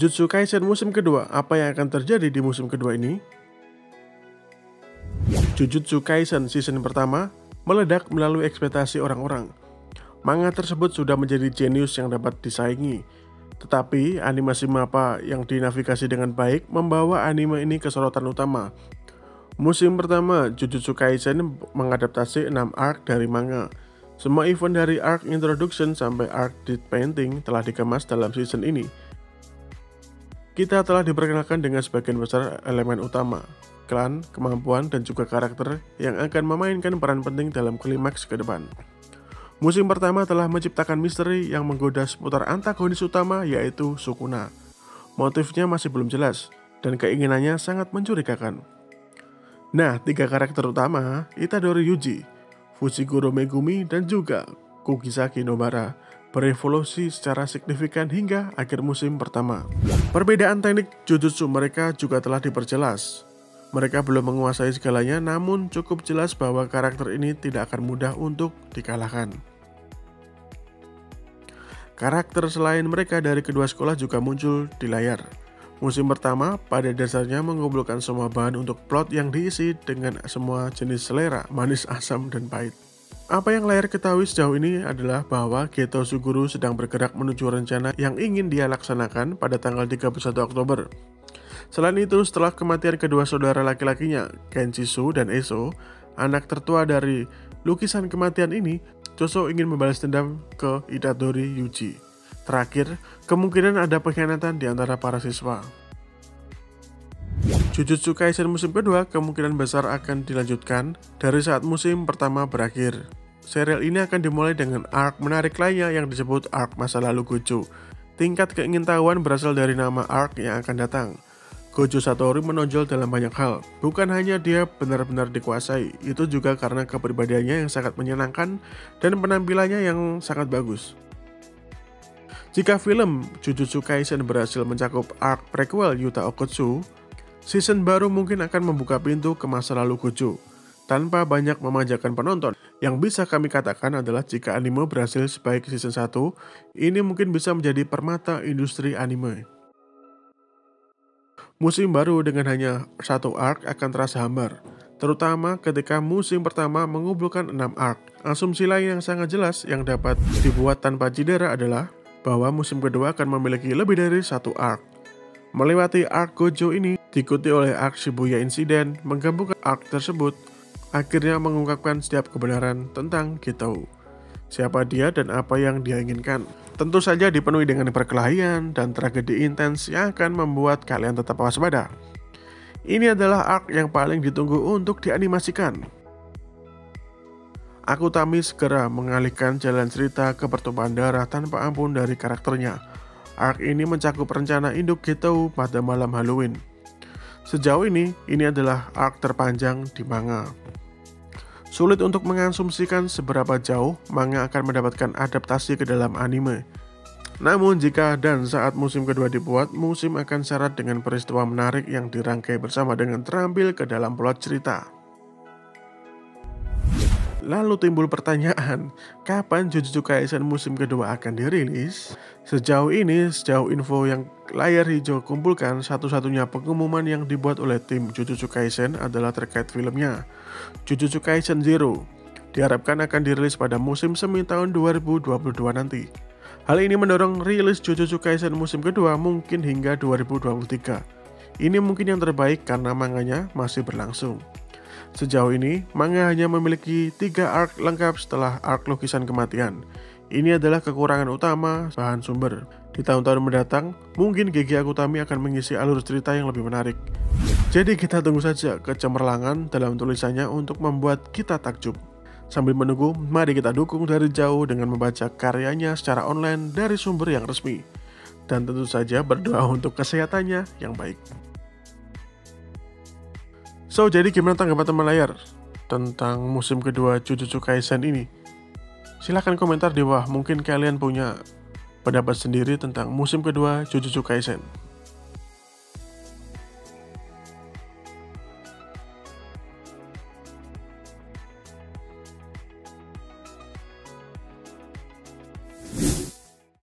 Jujutsu Kaisen musim kedua, apa yang akan terjadi di musim kedua ini? Jujutsu Kaisen season pertama meledak melalui ekspektasi orang-orang. Manga tersebut sudah menjadi jenius yang dapat disaingi. Tetapi animasi MAPPA yang dinavigasi dengan baik membawa anime ini ke sorotan utama. Musim pertama, Jujutsu Kaisen mengadaptasi 6 arc dari manga. Semua event dari arc introduction sampai arc death painting telah dikemas dalam season ini. Kita telah diperkenalkan dengan sebagian besar elemen utama, klan, kemampuan, dan juga karakter yang akan memainkan peran penting dalam klimaks ke depan. Musim pertama telah menciptakan misteri yang menggoda seputar antagonis utama yaitu Sukuna. Motifnya masih belum jelas, dan keinginannya sangat mencurigakan. Nah, 3 karakter utama, Itadori Yuji, Fushiguro Megumi, dan juga Kugisaki Nobara, berevolusi secara signifikan hingga akhir musim pertama. Perbedaan teknik Jujutsu mereka juga telah diperjelas. Mereka belum menguasai segalanya, namun cukup jelas bahwa karakter ini tidak akan mudah untuk dikalahkan. Karakter selain mereka dari kedua sekolah juga muncul di layar. Musim pertama pada dasarnya mengumpulkan semua bahan untuk plot yang diisi dengan semua jenis selera, manis, asam, dan pahit. Apa yang layar ketahui sejauh ini adalah bahwa Geto Suguru sedang bergerak menuju rencana yang ingin dia laksanakan pada tanggal 31 Oktober. Selain itu, setelah kematian kedua saudara laki-lakinya, Kenshisu dan Eso, anak tertua dari lukisan kematian ini, Choso ingin membalas dendam ke Itadori Yuji. Terakhir, kemungkinan ada pengkhianatan di antara para siswa. Jujutsu Kaisen musim kedua kemungkinan besar akan dilanjutkan dari saat musim pertama berakhir. Serial ini akan dimulai dengan arc menarik lainnya yang disebut arc masa lalu Gojo. Tingkat keingintahuan berasal dari nama arc yang akan datang. Gojo Satoru menonjol dalam banyak hal. Bukan hanya dia benar-benar dikuasai, itu juga karena kepribadiannya yang sangat menyenangkan dan penampilannya yang sangat bagus. Jika film Jujutsu Kaisen berhasil mencakup arc prequel Yuta Okkotsu, season baru mungkin akan membuka pintu ke masa lalu Gojo tanpa banyak memanjakan penonton. Yang bisa kami katakan adalah jika anime berhasil sebaik season 1, ini mungkin bisa menjadi permata industri anime. Musim baru dengan hanya satu arc akan terasa hambar, terutama ketika musim pertama mengumpulkan 6 arc. Asumsi lain yang sangat jelas yang dapat dibuat tanpa cedera adalah bahwa musim kedua akan memiliki lebih dari satu arc. Melewati arc Gojo ini diikuti oleh arc Shibuya Incident, menggabungkan arc tersebut akhirnya mengungkapkan setiap kebenaran tentang Geto. Siapa dia dan apa yang dia inginkan. Tentu saja dipenuhi dengan perkelahian dan tragedi intens yang akan membuat kalian tetap waspada. Ini adalah arc yang paling ditunggu untuk dianimasikan. Akutami segera mengalihkan jalan cerita ke pertumpahan darah tanpa ampun dari karakternya. Arc ini mencakup rencana induk Geto pada malam Halloween. Sejauh ini adalah arc terpanjang di manga. Sulit untuk mengasumsikan seberapa jauh manga akan mendapatkan adaptasi ke dalam anime. Namun jika dan saat musim kedua dibuat, musim akan syarat dengan peristiwa menarik yang dirangkai bersama dengan terampil ke dalam plot cerita. Lalu timbul pertanyaan, kapan Jujutsu Kaisen musim kedua akan dirilis? Sejauh info yang layar hijau kumpulkan, satu-satunya pengumuman yang dibuat oleh tim Jujutsu Kaisen adalah terkait filmnya, Jujutsu Kaisen Zero. Diharapkan akan dirilis pada musim semi tahun 2022 nanti. Hal ini mendorong rilis Jujutsu Kaisen musim kedua mungkin hingga 2023. Ini mungkin yang terbaik karena manganya masih berlangsung. Sejauh ini, manga hanya memiliki 3 arc lengkap setelah arc lukisan kematian. Ini adalah kekurangan utama bahan sumber. Di tahun-tahun mendatang, mungkin Gege Akutami akan mengisi alur cerita yang lebih menarik. Jadi kita tunggu saja kecemerlangan dalam tulisannya untuk membuat kita takjub. Sambil menunggu, mari kita dukung dari jauh dengan membaca karyanya secara online dari sumber yang resmi. Dan tentu saja berdoa untuk kesehatannya yang baik. So, jadi gimana tanggapan teman layar tentang musim kedua Jujutsu Kaisen ini? Silahkan komentar di bawah, mungkin kalian punya pendapat sendiri tentang musim kedua Jujutsu Kaisen.